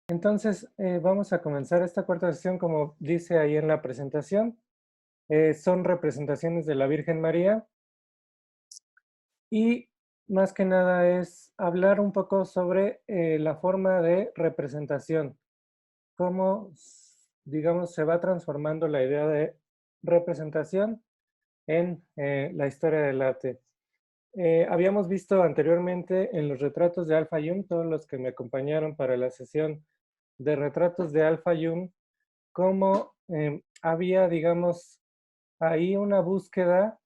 Entonces, vamos a comenzar esta cuarta sesión, como dice ahí en la presentación. Son representaciones de la Virgen María y más que nada es hablar un poco sobre la forma de representación, cómo, digamos, se va transformando la idea de representación en la historia del arte. Habíamos visto anteriormente en los retratos de Alpha Jung, todos los que me acompañaron para la sesión de retratos de Alpha Jung, cómo había, digamos, ahí una búsqueda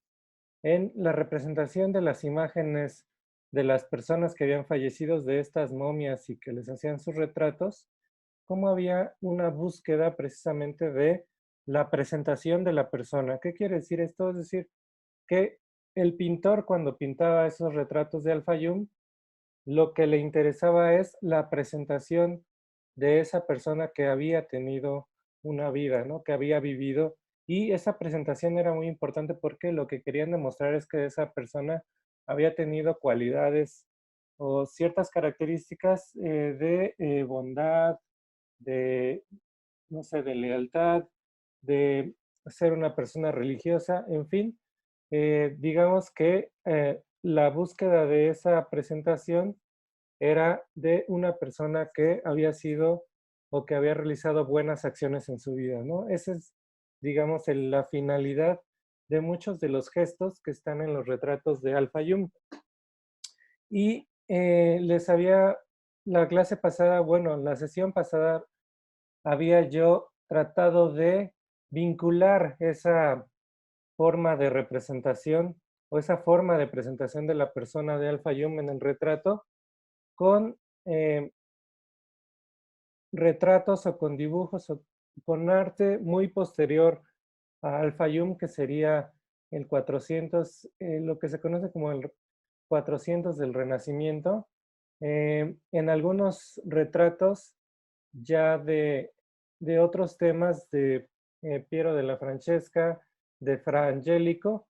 en la representación de las imágenes de las personas que habían fallecido, de estas momias y que les hacían sus retratos, cómo había una búsqueda precisamente de la presentación de la persona. ¿Qué quiere decir esto? Es decir, que el pintor cuando pintaba esos retratos de Al-Fayum, lo que le interesaba es la presentación de esa persona que había tenido una vida, ¿no? Que había vivido. Y esa presentación era muy importante porque lo que querían demostrar es que esa persona había tenido cualidades o ciertas características de bondad, de, no sé, de lealtad, de ser una persona religiosa, en fin, digamos que la búsqueda de esa presentación era de una persona que había sido o que había realizado buenas acciones en su vida, ¿no? Esa es, digamos, la finalidad de muchos de los gestos que están en los retratos de Al-Fayum. Y la clase pasada, bueno, la sesión pasada, había yo tratado de vincular esa forma de representación o esa forma de presentación de la persona de Al-Fayum en el retrato con retratos o con dibujos o con arte muy posterior a Al-Fayum, que sería el 400, lo que se conoce como el 400 del Renacimiento. En algunos retratos ya de otros temas de Piero de la Francesca, de Fra Angelico,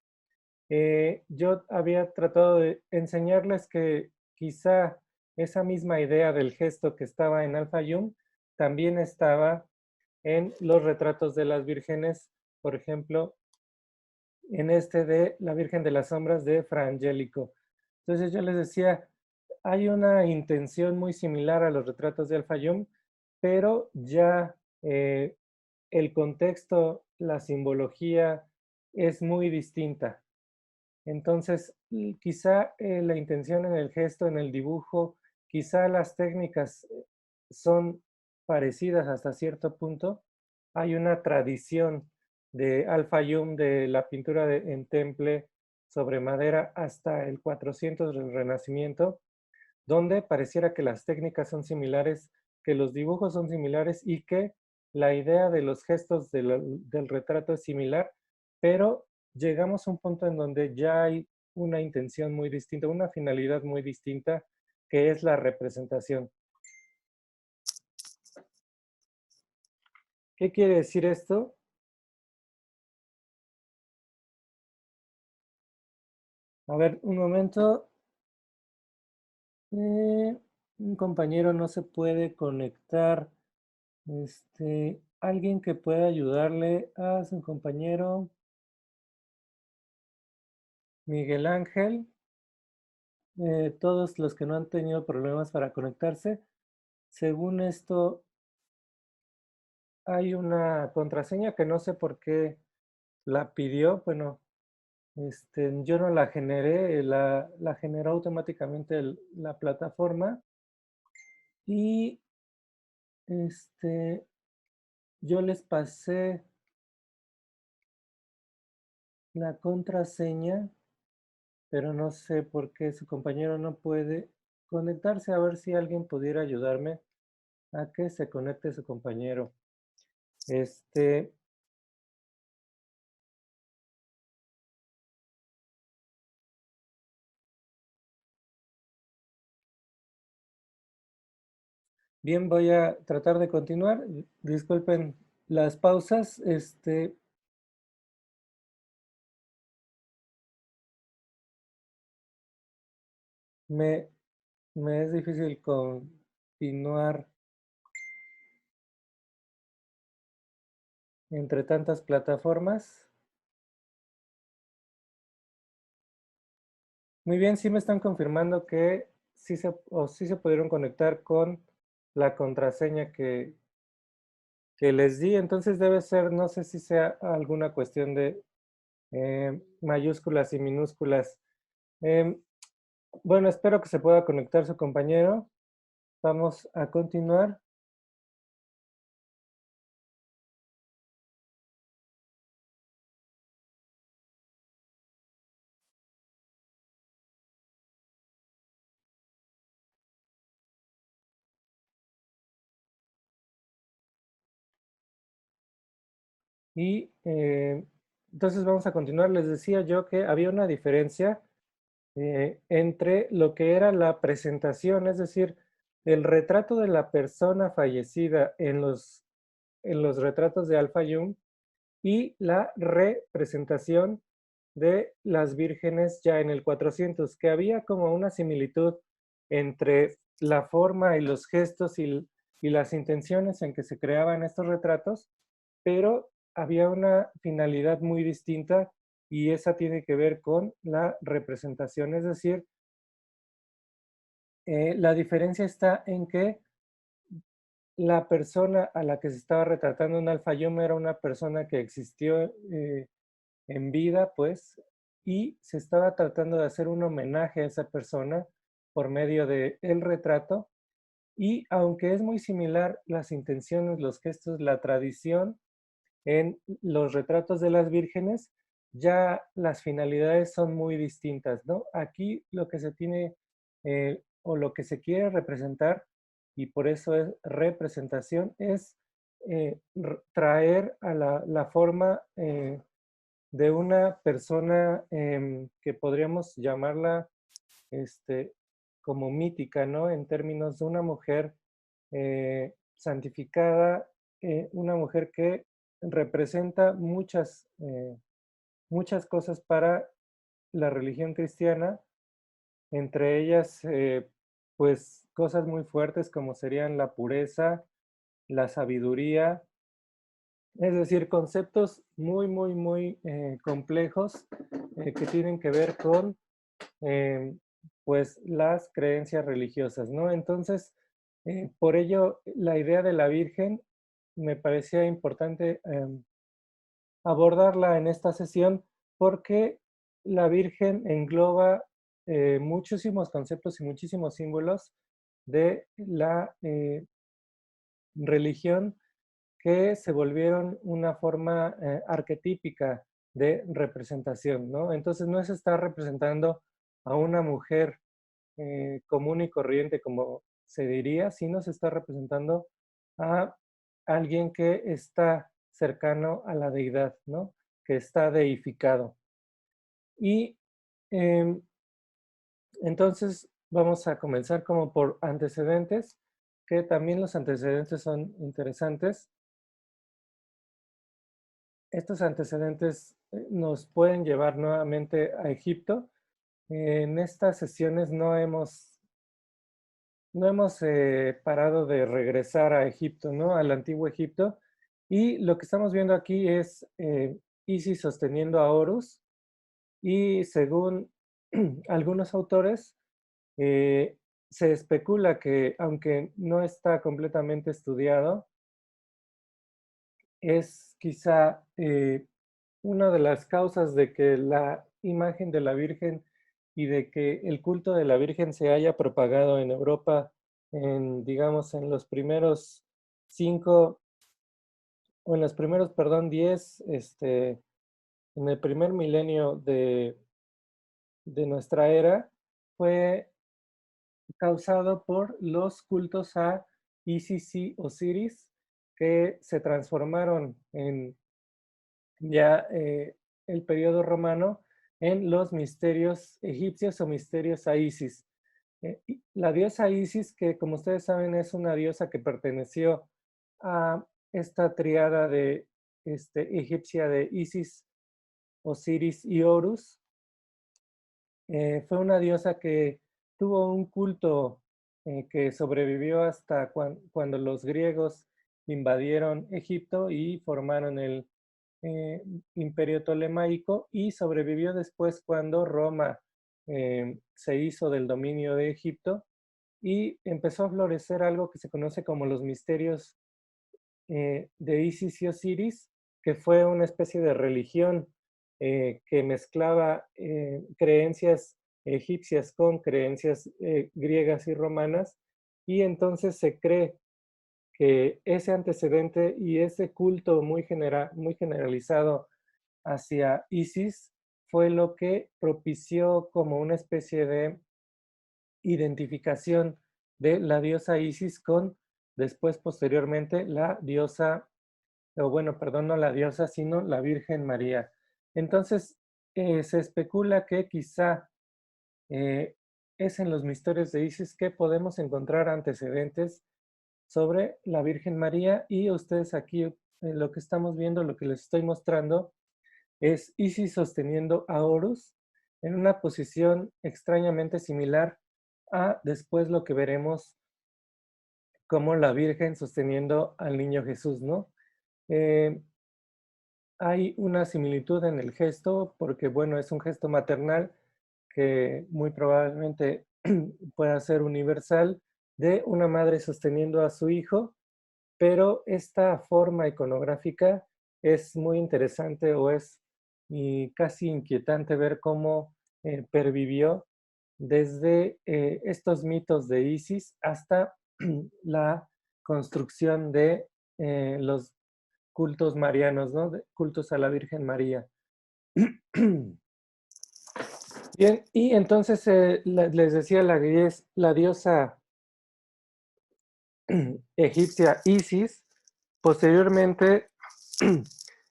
yo había tratado de enseñarles que quizá esa misma idea del gesto que estaba en Al-Fayum también estaba en los retratos de las vírgenes, por ejemplo, en este de la Virgen de las Sombras de Fra Angelico. Entonces yo les decía, hay una intención muy similar a los retratos de Al-Fayum, pero ya el contexto, la simbología es muy distinta. Entonces, quizá la intención en el gesto, en el dibujo, quizá las técnicas son parecidas hasta cierto punto. Hay una tradición de Al-Fayum de la pintura en temple sobre madera hasta el 400 del Renacimiento, donde pareciera que las técnicas son similares, que los dibujos son similares y que la idea de los gestos del retrato es similar, pero llegamos a un punto en donde ya hay una intención muy distinta, una finalidad muy distinta, que es la representación. ¿Qué quiere decir esto? A ver, un momento. Un compañero no se puede conectar. Alguien que pueda ayudarle a su compañero. Miguel Ángel, todos los que no han tenido problemas para conectarse, según esto hay una contraseña que no sé por qué la pidió, bueno, yo no la generé, la generó automáticamente la plataforma y yo les pasé la contraseña, pero no sé por qué su compañero no puede conectarse, a ver si alguien pudiera ayudarme a que se conecte su compañero. Este, Bien, voy a tratar de continuar. Disculpen las pausas. Me, me es difícil continuar entre tantas plataformas. Muy bien, sí me están confirmando que sí se pudieron conectar con la contraseña que les di, entonces debe ser, no sé si sea alguna cuestión de mayúsculas y minúsculas. Em, bueno, espero que se pueda conectar su compañero. Vamos a continuar. Y entonces vamos a continuar. Les decía yo que había una diferencia entre lo que era la presentación, es decir, el retrato de la persona fallecida en los retratos de Alpha Jung y la representación de las vírgenes ya en el 400, que había como una similitud entre la forma y los gestos y las intenciones en que se creaban estos retratos, pero había una finalidad muy distinta y esa tiene que ver con la representación, es decir, la diferencia está en que la persona a la que se estaba retratando en Alpha Yum era una persona que existió en vida, pues, y se estaba tratando de hacer un homenaje a esa persona por medio de el retrato. Y aunque es muy similar las intenciones, los gestos, la tradición en los retratos de las vírgenes, ya las finalidades son muy distintas, ¿no? Aquí lo que se tiene o lo que se quiere representar, y por eso es representación, es traer a la forma de una persona que podríamos llamarla este, como mítica, ¿no? En términos de una mujer santificada, una mujer que representa muchas cosas para la religión cristiana, entre ellas, pues, cosas muy fuertes como serían la pureza, la sabiduría, es decir, conceptos muy complejos que tienen que ver con em, pues las creencias religiosas, ¿no? Entonces, por ello, la idea de la Virgen me parecía importante abordarla en esta sesión porque la Virgen engloba muchísimos conceptos y muchísimos símbolos de la religión que se volvieron una forma arquetípica de representación, ¿no? Entonces no se está representando a una mujer común y corriente, como se diría, sino se está representando a alguien que está cercano a la deidad, ¿no? Que está deificado. Y em, entonces vamos a comenzar como por antecedentes, que también los antecedentes son interesantes. Estos antecedentes nos pueden llevar nuevamente a Egipto. En estas sesiones no hemos parado de regresar a Egipto, ¿no? Al antiguo Egipto. Y lo que estamos viendo aquí es Isis sosteniendo a Horus. Y según algunos autores, eh, se especula que, aunque no está completamente estudiado, es quizá una de las causas de que la imagen de la Virgen y de que el culto de la Virgen se haya propagado en Europa en, digamos, en los primeros 5 o en los primeros, perdón, 10, en el primer milenio de nuestra era, fue causado por los cultos a Isis y Osiris que se transformaron en ya el periodo romano en los misterios egipcios o misterios a Isis. La diosa Isis, que como ustedes saben es una diosa que perteneció a esta triada de egipcia de Isis, Osiris y Horus, fue una diosa que tuvo un culto que sobrevivió hasta cuando los griegos invadieron Egipto y formaron el eh, Imperio Ptolemaico y sobrevivió después cuando Roma se hizo del dominio de Egipto y empezó a florecer algo que se conoce como los misterios de Isis y Osiris, que fue una especie de religión que mezclaba creencias egipcias con creencias griegas y romanas, y entonces se cree que ese antecedente y ese culto muy generalizado hacia Isis fue lo que propició como una especie de identificación de la diosa Isis con después posteriormente la diosa, o bueno, perdón, no la diosa, sino la Virgen María. Entonces, se especula que quizá es en los misterios de Isis que podemos encontrar antecedentes sobre la Virgen María y ustedes aquí lo que estamos viendo, lo que les estoy mostrando, es Isis sosteniendo a Horus en una posición extrañamente similar a después lo que veremos como la Virgen sosteniendo al niño Jesús, ¿no? Eh, Hay una similitud en el gesto porque, bueno, es un gesto maternal que muy probablemente pueda ser universal de una madre sosteniendo a su hijo, pero esta forma iconográfica es muy interesante o es y casi inquietante ver cómo pervivió desde estos mitos de Isis hasta la construcción de los cultos marianos, ¿no? De cultos a la Virgen María. Bien, y entonces les decía la diosa egipcia Isis, posteriormente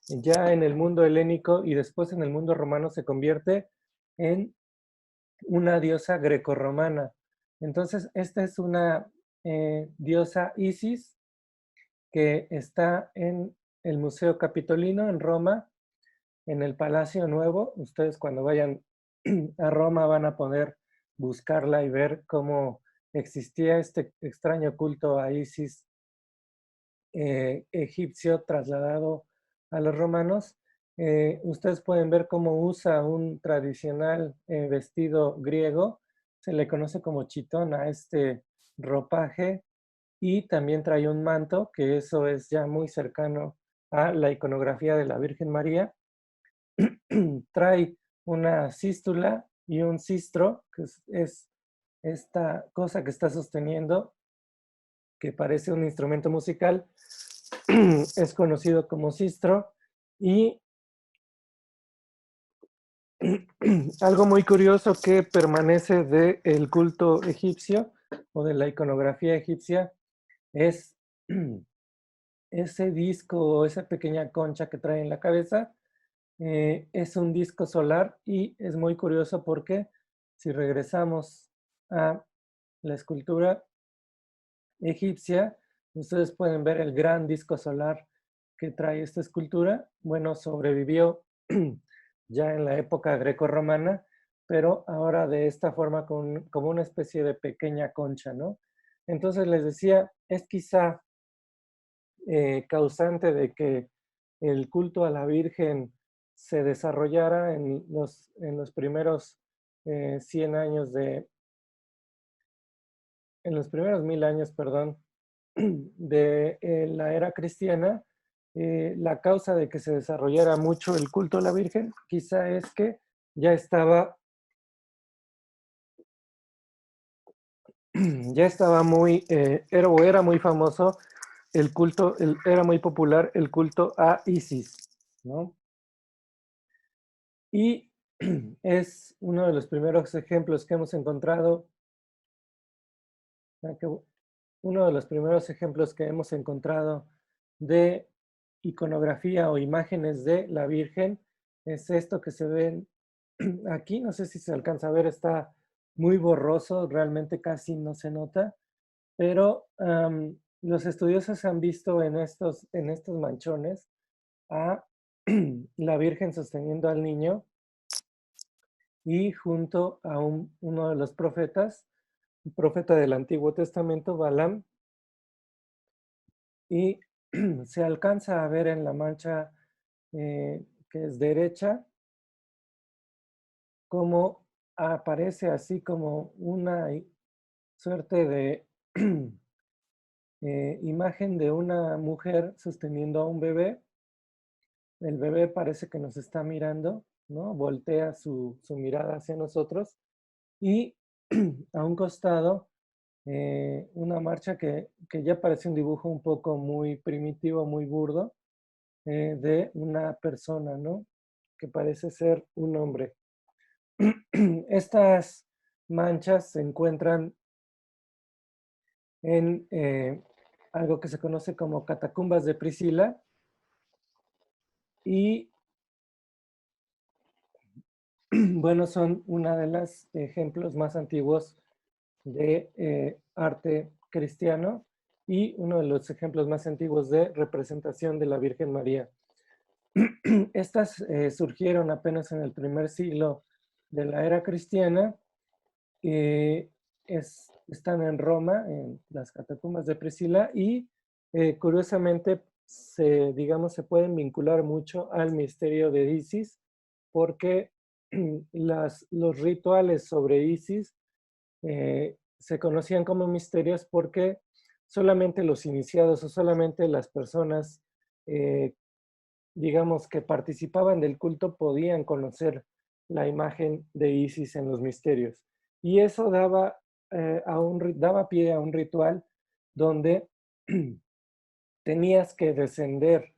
ya en el mundo helénico y después en el mundo romano se convierte en una diosa grecorromana. Entonces, esta es una diosa Isis que está en el Museo Capitolino en Roma, en el Palacio Nuevo. Ustedes cuando vayan a Roma van a poder buscarla y ver cómo existía este extraño culto a Isis egipcio trasladado a los romanos. Ustedes pueden ver cómo usa un tradicional vestido griego, se le conoce como chitón a este ropaje, y también trae un manto, que eso es ya muy cercano a la iconografía de la Virgen María. Trae una cístula y un cistro, que es esta cosa que está sosteniendo, que parece un instrumento musical, es conocido como sistro. Y algo muy curioso que permanece del culto egipcio o de la iconografía egipcia es ese disco o esa pequeña concha que trae en la cabeza. Es un disco solar y es muy curioso porque si regresamos a la escultura egipcia, ustedes pueden ver el gran disco solar que trae esta escultura. Bueno, sobrevivió ya en la época grecorromana, pero ahora de esta forma como una especie de pequeña concha, ¿no? Entonces les decía, es quizá causante de que el culto a la Virgen se desarrollara en los primeros 100 años en los primeros 1000 años, perdón, de la era cristiana. La causa de que se desarrollara mucho el culto a la Virgen quizá es que ya estaba, ya estaba muy, era muy famoso el culto, era muy popular el culto a Isis, ¿no? Y es uno de los primeros ejemplos que hemos encontrado, uno de los primeros ejemplos que hemos encontrado de iconografía o imágenes de la Virgen es esto que se ven aquí. No sé si se alcanza a ver, está muy borroso, realmente casi no se nota, pero los estudiosos han visto en estos manchones a la Virgen sosteniendo al niño y junto a uno de los profetas, un profeta del Antiguo Testamento, Balaam, y se alcanza a ver en la mancha que es derecha, como aparece así como una suerte de imagen de una mujer sosteniendo a un bebé. El bebé parece que nos está mirando, ¿no? Voltea su mirada hacia nosotros y a un costado una marcha que ya parece un dibujo un poco muy primitivo, muy burdo, de una persona, ¿no? Que parece ser un hombre. Estas manchas se encuentran en algo que se conoce como catacumbas de Priscila y bueno, son una de los ejemplos más antiguos de arte cristiano y uno de los ejemplos más antiguos de representación de la Virgen María. Estas surgieron apenas en el primer siglo de la era cristiana. Están en Roma, en las catacumbas de Priscila, y curiosamente digamos, se pueden vincular mucho al misterio de Isis, porque los rituales sobre Isis se conocían como misterios porque solamente los iniciados o solamente las personas, digamos, que participaban del culto podían conocer la imagen de Isis en los misterios. Y eso daba pie a un ritual donde tenías que descender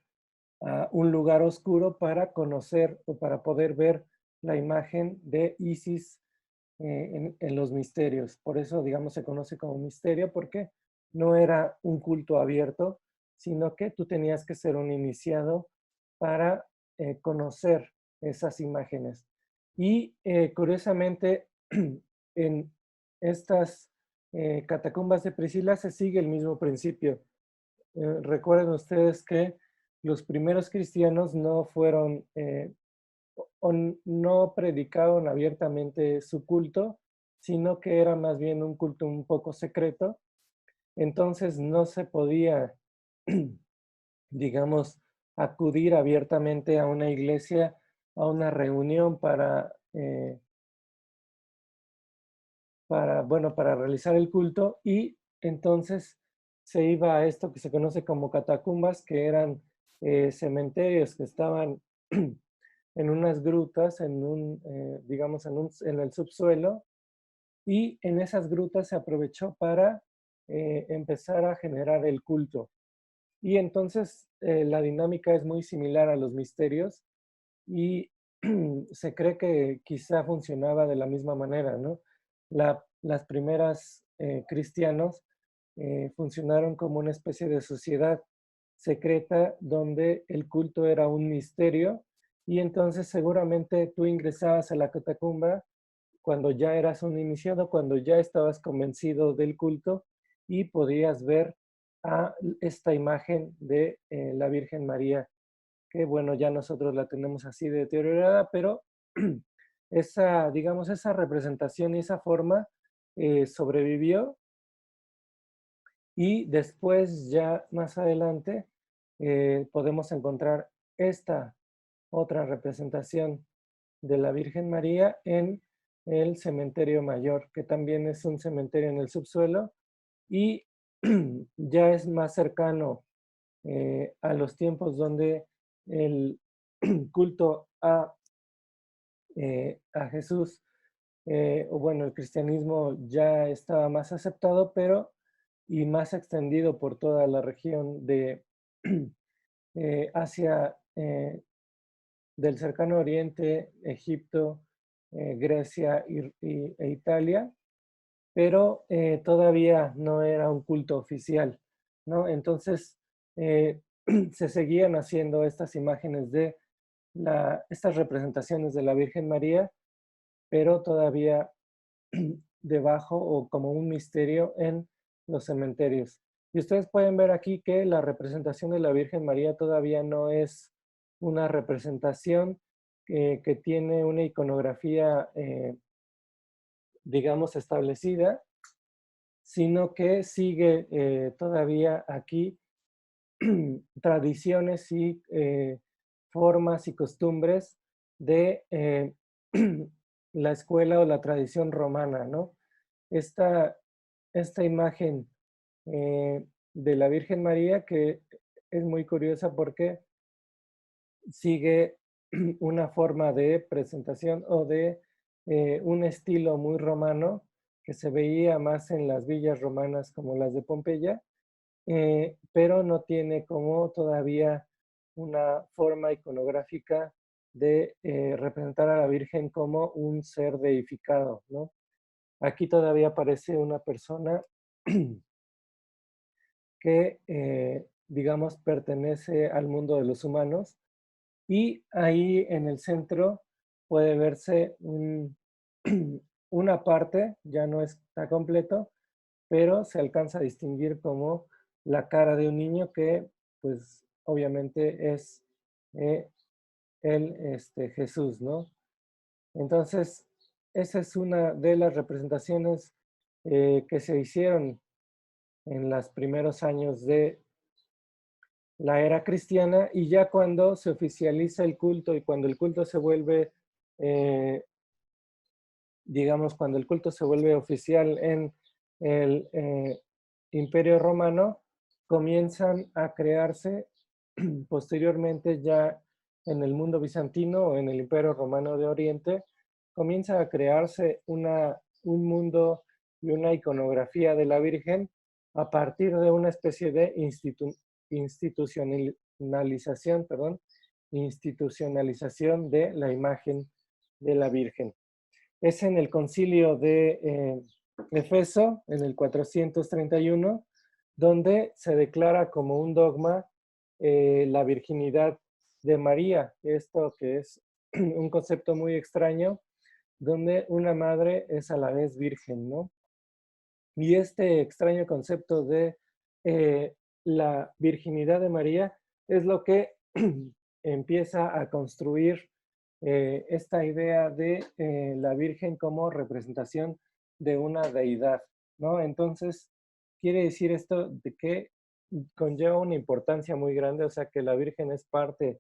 a un lugar oscuro para conocer o para poder ver la imagen de Isis en los misterios. Por eso, digamos, se conoce como misterio porque no era un culto abierto, sino que tú tenías que ser un iniciado para conocer esas imágenes. Y curiosamente, en estas catacumbas de Priscila se sigue el mismo principio. Recuerden ustedes que los primeros cristianos no fueron o no predicaron abiertamente su culto, sino que era más bien un culto un poco secreto. Entonces no se podía, digamos, acudir abiertamente a una iglesia, a una reunión bueno, para realizar el culto y entonces se iba a esto que se conoce como catacumbas, que eran cementerios que estaban en unas grutas, digamos, en el subsuelo, y en esas grutas se aprovechó para empezar a generar el culto. Y entonces la dinámica es muy similar a los misterios y se cree que quizá funcionaba de la misma manera, ¿no? Las primeras cristianos funcionaron como una especie de sociedad secreta donde el culto era un misterio y entonces seguramente tú ingresabas a la catacumba cuando ya eras un iniciado, cuando ya estabas convencido del culto y podías ver a esta imagen de la Virgen María, que bueno, ya nosotros la tenemos así deteriorada, pero esa, digamos, esa representación y esa forma sobrevivió y después ya más adelante podemos encontrar esta otra representación de la Virgen María en el cementerio mayor, que también es un cementerio en el subsuelo y ya es más cercano a los tiempos donde el culto a Jesús, o bueno, el cristianismo ya estaba más aceptado, pero y más extendido por toda la región de Asia, del cercano oriente, Egipto, Grecia e Italia, pero todavía no era un culto oficial, ¿no? Entonces eh, se seguían haciendo estas imágenes estas representaciones de la Virgen María, pero todavía debajo o como un misterio en los cementerios. Y ustedes pueden ver aquí que la representación de la Virgen María todavía no es una representación que tiene una iconografía, digamos, establecida, sino que sigue todavía aquí tradiciones y formas y costumbres de la escuela o la tradición romana, ¿no? Esta, esta imagen de la Virgen María que es muy curiosa porque sigue una forma de presentación o de un estilo muy romano que se veía más en las villas romanas como las de Pompeya, pero no tiene como todavía una forma iconográfica de representar a la Virgen como un ser deificado, ¿no? Aquí todavía aparece una persona que, digamos, pertenece al mundo de los humanos y ahí en el centro puede verse una parte, ya no está completo, pero se alcanza a distinguir como la cara de un niño que, pues, obviamente es eh, Jesús, ¿no? Entonces, esa es una de las representaciones que se hicieron en los primeros años de la era cristiana y ya cuando se oficializa el culto y cuando el culto se vuelve, eh, digamos, cuando el culto se vuelve oficial en el Imperio Romano, comienzan a crearse posteriormente ya en el mundo bizantino o en el Imperio Romano de Oriente, comienza a crearse un mundo y una iconografía de la Virgen a partir de una especie de institucionalización, perdón, institucionalización de la imagen de la Virgen. Es en el concilio de Efeso, en el 431, donde se declara como un dogma la virginidad de María. Esto que es un concepto muy extraño, donde una madre es a la vez virgen, ¿no? Y este extraño concepto de la virginidad de María es lo que empieza a construir esta idea de la Virgen como representación de una deidad, ¿no? Entonces, quiere decir esto de que conlleva una importancia muy grande, o sea, que la Virgen es parte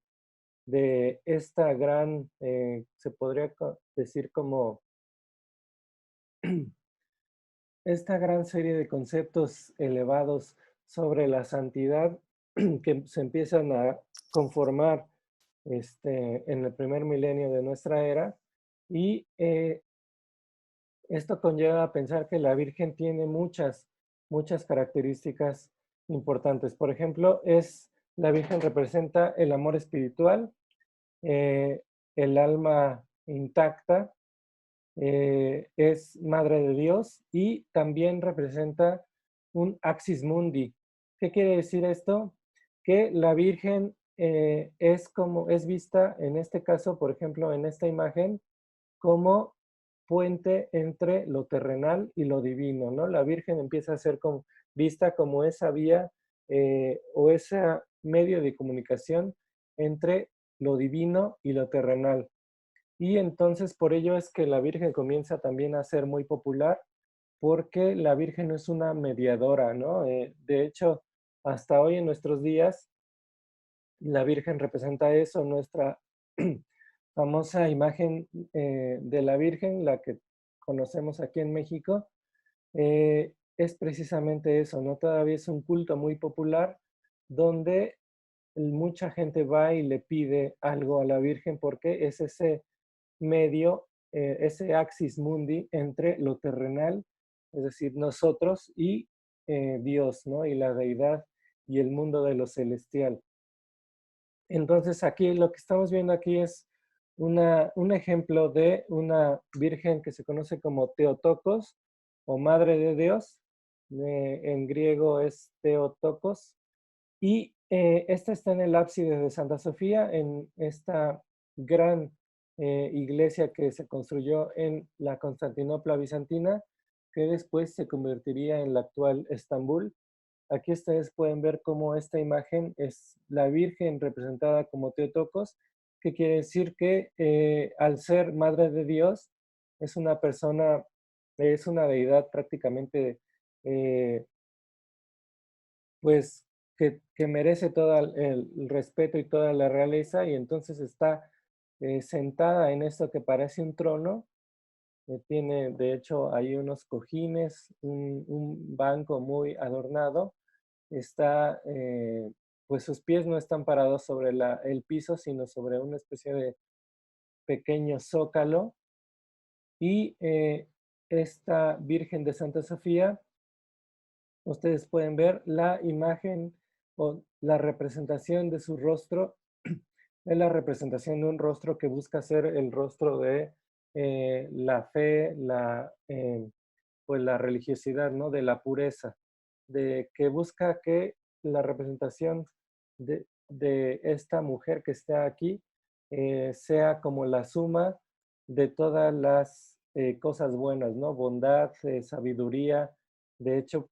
de esta gran, se podría decir como esta gran serie de conceptos elevados sobre la santidad que se empiezan a conformar en el primer milenio de nuestra era y esto conlleva a pensar que la Virgen tiene muchas características importantes. Por ejemplo, la Virgen representa el amor espiritual, eh, el alma intacta, es Madre de Dios y también representa un axis mundi. ¿Qué quiere decir esto? Que la Virgen es vista, en este caso, por ejemplo, en esta imagen, como puente entre lo terrenal y lo divino, ¿no? La Virgen empieza a ser vista como esa vía o ese medio de comunicación entre lo divino y lo terrenal. Y entonces por ello es que la Virgen comienza también a ser muy popular, porque la Virgen es una mediadora, ¿no? De hecho, hasta hoy en nuestros días, la Virgen representa eso, nuestra famosa imagen de la Virgen, la que conocemos aquí en México, es precisamente eso, ¿no? Todavía es un culto muy popular donde mucha gente va y le pide algo a la Virgen porque es ese medio, ese axis mundi entre lo terrenal, es decir, nosotros y Dios, ¿no? Y la deidad y el mundo de lo celestial. Entonces aquí lo que estamos viendo aquí es un ejemplo de una virgen que se conoce como Theotokos o Madre de Dios. En griego es Theotokos. Y esta está en el ábside de Santa Sofía, en esta gran iglesia que se construyó en la Constantinopla bizantina, que después se convertiría en la actual Estambul. Aquí ustedes pueden ver cómo esta imagen es la Virgen representada como Theotokos, que quiere decir que al ser Madre de Dios, es una persona, es una deidad prácticamente, eh, pues, que merece todo el respeto y toda la realeza, y entonces está sentada en esto que parece un trono. Tiene, de hecho, hay unos cojines, un banco muy adornado. Está, pues sus pies no están parados sobre el piso, sino sobre una especie de pequeño zócalo. Y esta Virgen de Santa Sofía, ustedes pueden ver la imagen o la representación de su rostro. Es la representación de un rostro que busca ser el rostro de la fe, pues la religiosidad, ¿no? De la pureza, de que busca que la representación de esta mujer que está aquí sea como la suma de todas las cosas buenas, ¿no? Bondad, sabiduría. De hecho,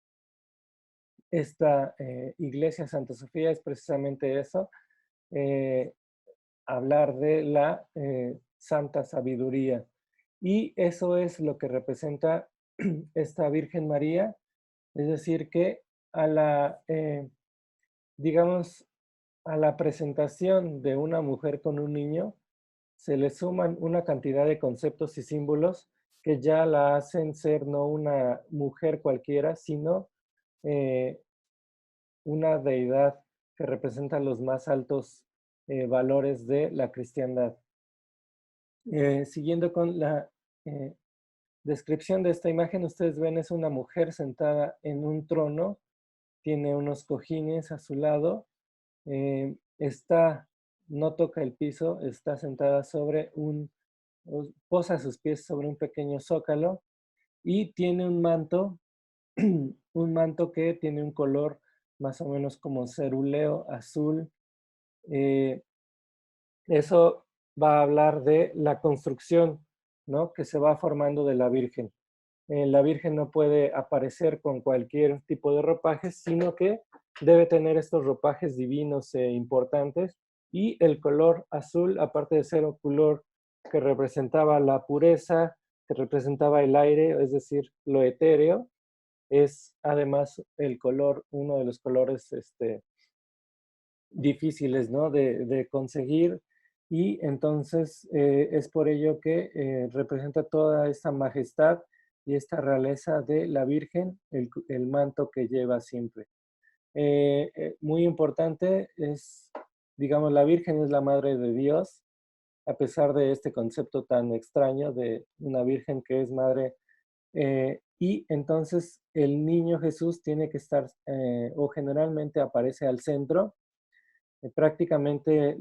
esta iglesia Santa Sofía es precisamente eso, eh, hablar de la santa sabiduría. Y eso es lo que representa esta Virgen María, es decir, que a digamos, a la presentación de una mujer con un niño, se le suman una cantidad de conceptos y símbolos que ya la hacen ser no una mujer cualquiera, sino eh, una deidad que representa los más altos valores de la cristiandad. Siguiendo con la eh, descripción de esta imagen, ustedes ven es una mujer sentada en un trono, tiene unos cojines a su lado, está, no toca el piso, está sentada sobre posa sus pies sobre un pequeño zócalo y tiene un manto, un manto que tiene un color más o menos como cerúleo azul. Eh, Eso va a hablar de la construcción, ¿no? Que se va formando de la Virgen. La Virgen no puede aparecer con cualquier tipo de ropajes, sino que debe tener estos ropajes divinos e importantes. Y el color azul, aparte de ser un color que representaba la pureza, que representaba el aire, es decir, lo etéreo, es además el color, uno de los colores difíciles, ¿no? De conseguir, y entonces es por ello que representa toda esta majestad y esta realeza de la Virgen, el manto que lleva siempre. Muy importante es, digamos, la Virgen es la Madre de Dios, a pesar de este concepto tan extraño de una Virgen que es Madre, y entonces el niño Jesús tiene que estar, o generalmente aparece al centro. Prácticamente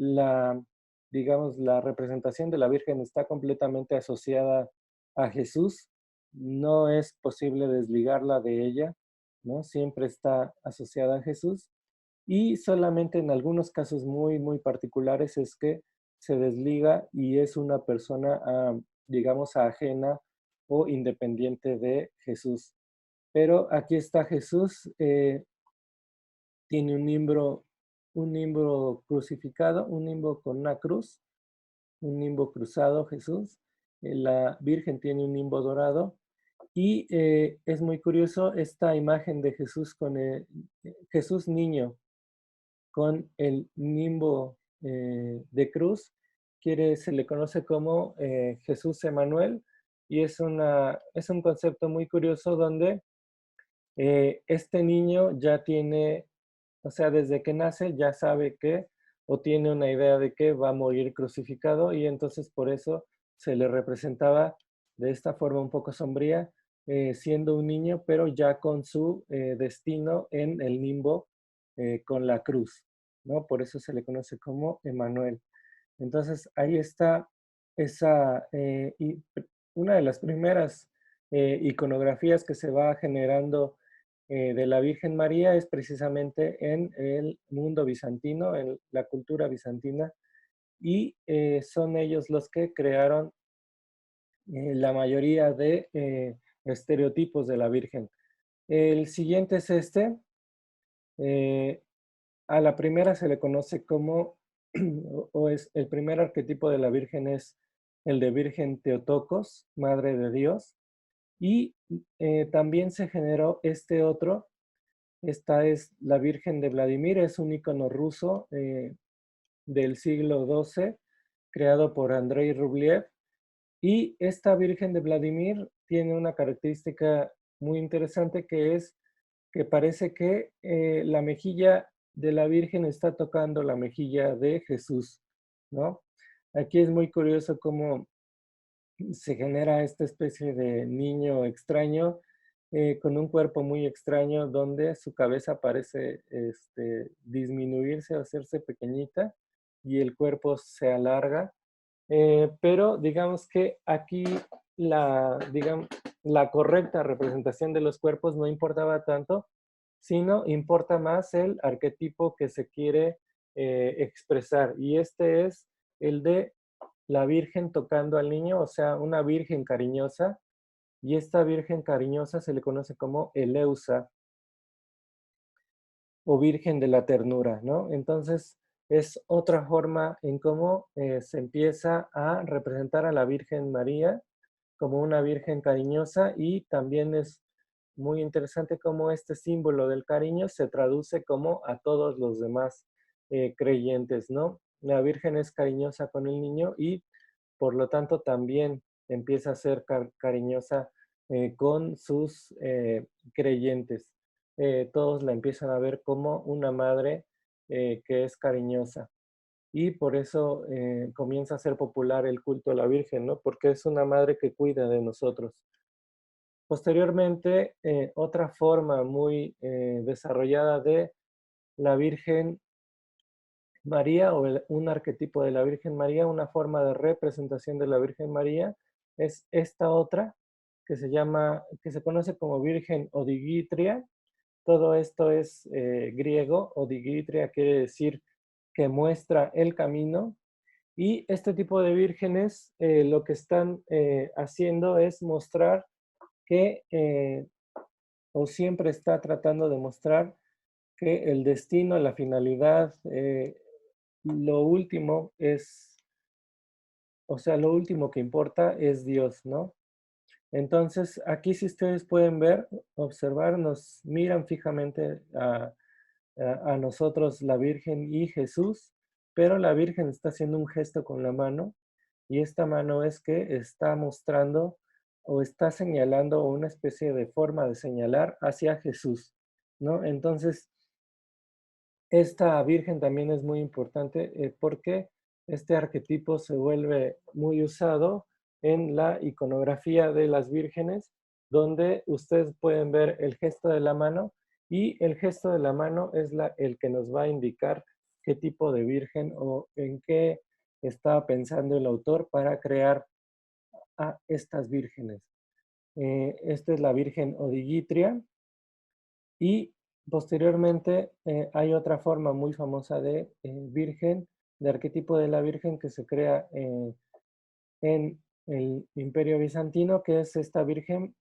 digamos, la representación de la Virgen está completamente asociada a Jesús. No es posible desligarla de ella, ¿no? Siempre está asociada a Jesús. Y solamente en algunos casos muy, muy particulares es que se desliga y es una persona, digamos, ajena o independiente de Jesús. Pero aquí está Jesús, tiene un nimbo crucificado, un nimbo con una cruz, un nimbo cruzado Jesús. La Virgen tiene un nimbo dorado. Y es muy curioso esta imagen de Jesús con Jesús niño con el nimbo de cruz. Se le conoce como Jesús Emanuel, y es un concepto muy curioso donde este niño ya tiene, o sea, desde que nace ya sabe que, o tiene una idea de que va a morir crucificado, y entonces por eso se le representaba de esta forma un poco sombría, siendo un niño, pero ya con su destino en el limbo, con la cruz, ¿no? Por eso se le conoce como Emanuel. Entonces ahí está esa, una de las primeras iconografías que se va generando de la Virgen María es precisamente en el mundo bizantino, en la cultura bizantina, y son ellos los que crearon la mayoría de estereotipos de la Virgen. El siguiente es este. eh, a la primera se le conoce como, o es el primer arquetipo de la Virgen es el de Virgen Teotocos, Madre de Dios, y también se generó este otro Esta es la Virgen de Vladimir, es un icono ruso del siglo XII, creado por Andrei Rublev. Y esta Virgen de Vladimir tiene una característica muy interesante que es que parece que la mejilla de la Virgen está tocando la mejilla de Jesús, ¿no? Aquí es muy curioso cómo se genera esta especie de niño extraño con un cuerpo muy extraño donde su cabeza parece disminuirse o hacerse pequeñita y el cuerpo se alarga. Pero digamos que aquí digamos, la correcta representación de los cuerpos no importaba tanto, sino importa más el arquetipo que se quiere expresar. Y este es el de la Virgen tocando al niño, o sea, una Virgen cariñosa. Y esta Virgen cariñosa se le conoce como Eleusa o Virgen de la Ternura, ¿no? Entonces, es otra forma en cómo se empieza a representar a la Virgen María como una Virgen cariñosa y también es muy interesante cómo este símbolo del cariño se traduce como a todos los demás creyentes, ¿no? La Virgen es cariñosa con el niño y por lo tanto también empieza a ser cariñosa con sus creyentes. Todos la empiezan a ver como una madre que es cariñosa. Y por eso comienza a ser popular el culto a la Virgen, ¿no? Porque es una madre que cuida de nosotros. Posteriormente, otra forma muy desarrollada de la Virgen María o un arquetipo de la Virgen María, una forma de representación de la Virgen María, es esta otra que se conoce como Virgen Odigitria. Todo esto es griego, Odigitria quiere decir que muestra el camino. Y este tipo de vírgenes lo que están haciendo es mostrar que, o siempre está tratando de mostrar que el destino, la finalidad, lo último es, o sea, lo último que importa es Dios, ¿no? Entonces, aquí si ustedes pueden ver, observar, nos miran fijamente a nosotros la Virgen y Jesús, pero la Virgen está haciendo un gesto con la mano y esta mano es que está mostrando o está señalando una especie de forma de señalar hacia Jesús, ¿no? Entonces, esta Virgen también es muy importante porque este arquetipo se vuelve muy usado en la iconografía de las vírgenes, donde ustedes pueden ver el gesto de la mano y el gesto de la mano es el que nos va a indicar qué tipo de virgen o en qué estaba pensando el autor para crear a estas vírgenes. Esta es la Virgen Odigitria y posteriormente hay otra forma muy famosa de virgen, de arquetipo de la virgen que se crea en el Imperio Bizantino, que es esta virgen,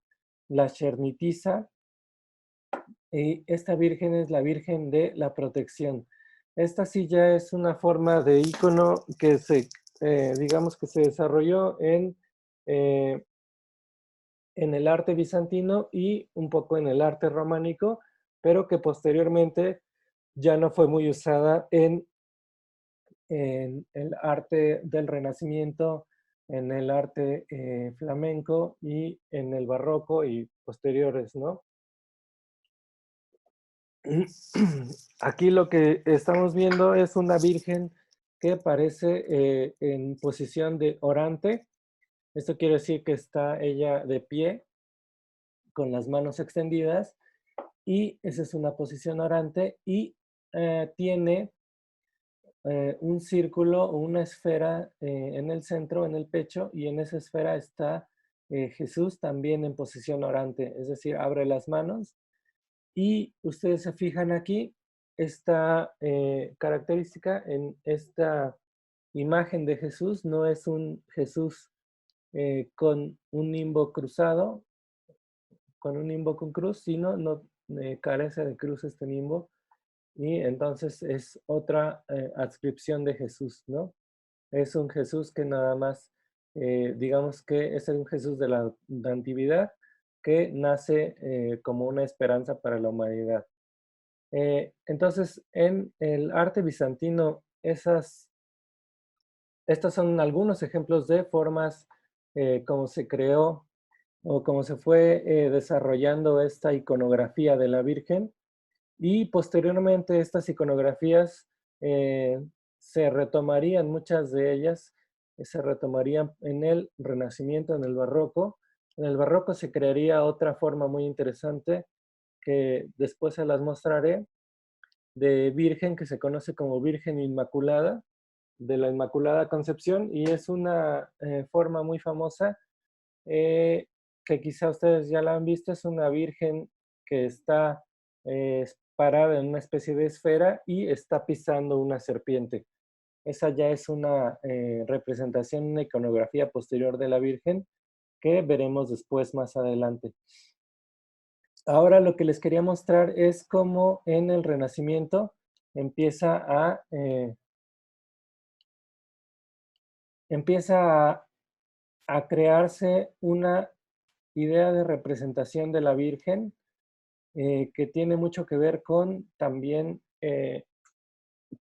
la Chernitisa, y esta virgen es la virgen de la protección. Esta sí ya es una forma de icono que digamos que se desarrolló eh, en el arte bizantino y un poco en el arte románico, pero que posteriormente ya no fue muy usada en el arte del Renacimiento, en el arte flamenco y en el barroco y posteriores, ¿no? Aquí lo que estamos viendo es una virgen que parece en posición de orante. Esto quiere decir que está ella de pie, con las manos extendidas, y esa es una posición orante y tiene un círculo o una esfera en el centro, en el pecho, y en esa esfera está Jesús también en posición orante, es decir, abre las manos. Y ustedes se fijan aquí, esta característica en esta imagen de Jesús no es un Jesús con un nimbo cruzado, con un nimbo con cruz, sino no carece de cruz este nimbo, y entonces es otra adscripción de Jesús, ¿no? Es un Jesús que nada más, digamos que es un Jesús de la natividad que nace como una esperanza para la humanidad. Entonces, en el arte bizantino, estos son algunos ejemplos de formas como se creó o cómo se fue desarrollando esta iconografía de la Virgen. Y posteriormente estas iconografías eh, se retomarían, muchas de ellas se retomarían en el Renacimiento, en el Barroco. En el Barroco se crearía otra forma muy interesante que después se las mostraré, de Virgen que se conoce como Virgen Inmaculada, de la Inmaculada Concepción, y es una forma muy famosa eh, que quizá ustedes ya la han visto. Es una Virgen que está parada en una especie de esfera y está pisando una serpiente. Esa ya es una representación, una iconografía posterior de la Virgen que veremos después más adelante. Ahora lo que les quería mostrar es cómo en el Renacimiento empieza a crearse una idea de representación de la Virgen que tiene mucho que ver con también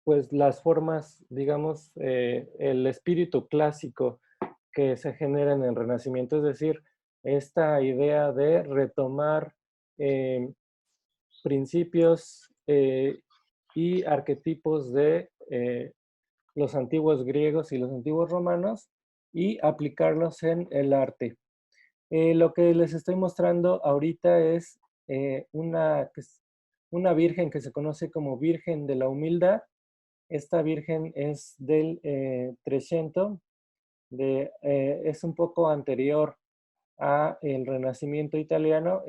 pues las formas, digamos, el espíritu clásico que se genera en el Renacimiento, es decir, esta idea de retomar eh, principios y arquetipos de los antiguos griegos y los antiguos romanos y aplicarlos en el arte. Lo que les estoy mostrando ahorita es una virgen que se conoce como Virgen de la Humildad. Esta virgen es del 300, es un poco anterior a el Renacimiento italiano,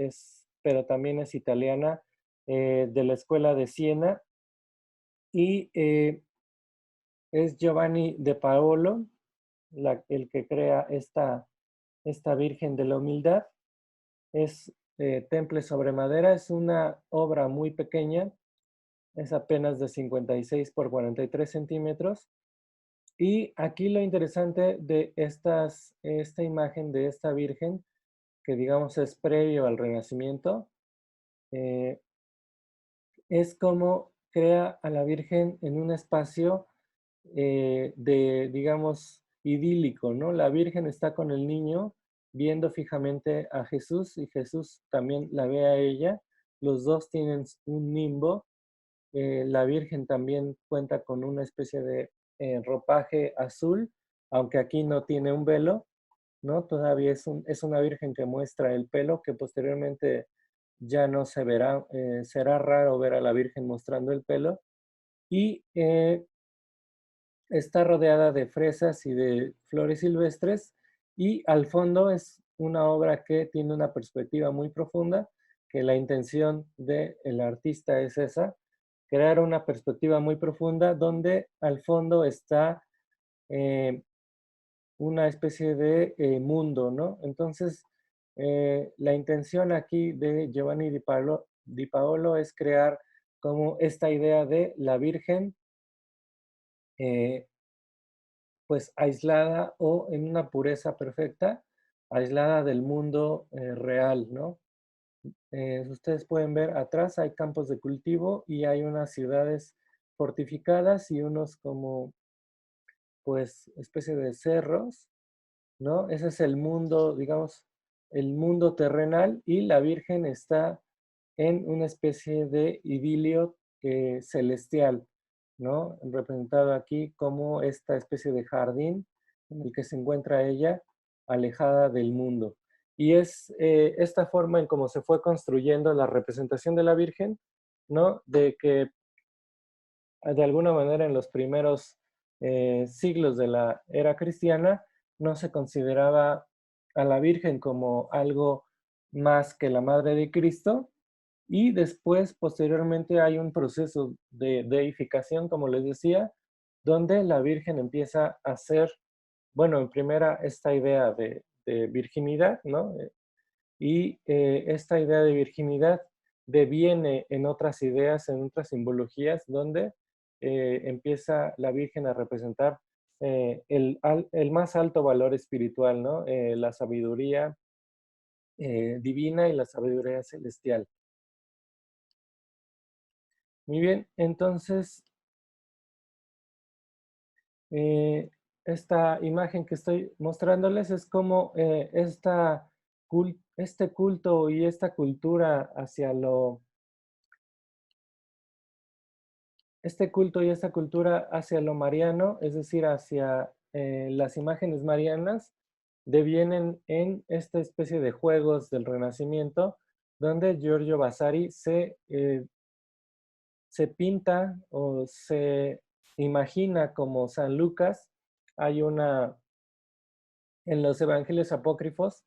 pero también es italiana, de la escuela de Siena, y es Giovanni de Paolo el que crea esta Virgen de la Humildad. Es temple sobre madera, es una obra muy pequeña, es apenas de 56 por 43 centímetros. Y aquí lo interesante de esta imagen de esta Virgen, que digamos es previo al Renacimiento, eh, es como crea a la Virgen en un espacio digamos, idílico, ¿no? La Virgen está con el niño viendo fijamente a Jesús y Jesús también la ve a ella. Los dos tienen un nimbo. La Virgen también cuenta con una especie de ropaje azul, aunque aquí no tiene un velo, ¿no? Todavía es una Virgen que muestra el pelo, que posteriormente ya no se verá, será raro ver a la Virgen mostrando el pelo. Y está rodeada de fresas y de flores silvestres, y al fondo es una obra que tiene una perspectiva muy profunda, que la intención del artista es esa, crear una perspectiva muy profunda donde al fondo está eh, una especie de mundo, ¿no? Entonces, la intención aquí de Giovanni Di Paolo es crear como esta idea de la Virgen eh, pues aislada o en una pureza perfecta, aislada del mundo real, ¿no? Ustedes pueden ver atrás hay campos de cultivo y hay unas ciudades fortificadas y unos como, pues, especie de cerros, ¿no? Ese es el mundo, digamos, el mundo terrenal, y la Virgen está en una especie de idilio celestial, ¿no? Representado aquí como esta especie de jardín en el que se encuentra ella alejada del mundo. Y es esta forma en cómo se fue construyendo la representación de la Virgen, ¿no? De que de alguna manera en los primeros siglos de la era cristiana no se consideraba a la Virgen como algo más que la Madre de Cristo, y después, posteriormente, hay un proceso de deificación, como les decía, donde la Virgen empieza a ser, bueno, en primera, esta idea de virginidad, ¿no? Y esta idea de virginidad deviene en otras ideas, en otras simbologías, donde empieza la Virgen a representar el más alto valor espiritual, ¿no? La sabiduría divina y la sabiduría celestial. Muy bien, entonces esta imagen que estoy mostrándoles es como este culto y esta cultura hacia este culto y esta cultura hacia lo mariano, es decir, hacia las imágenes marianas, devienen en esta especie de juegos del Renacimiento, donde Giorgio Vasari se pinta o se imagina como San Lucas. Hay una, en los evangelios apócrifos,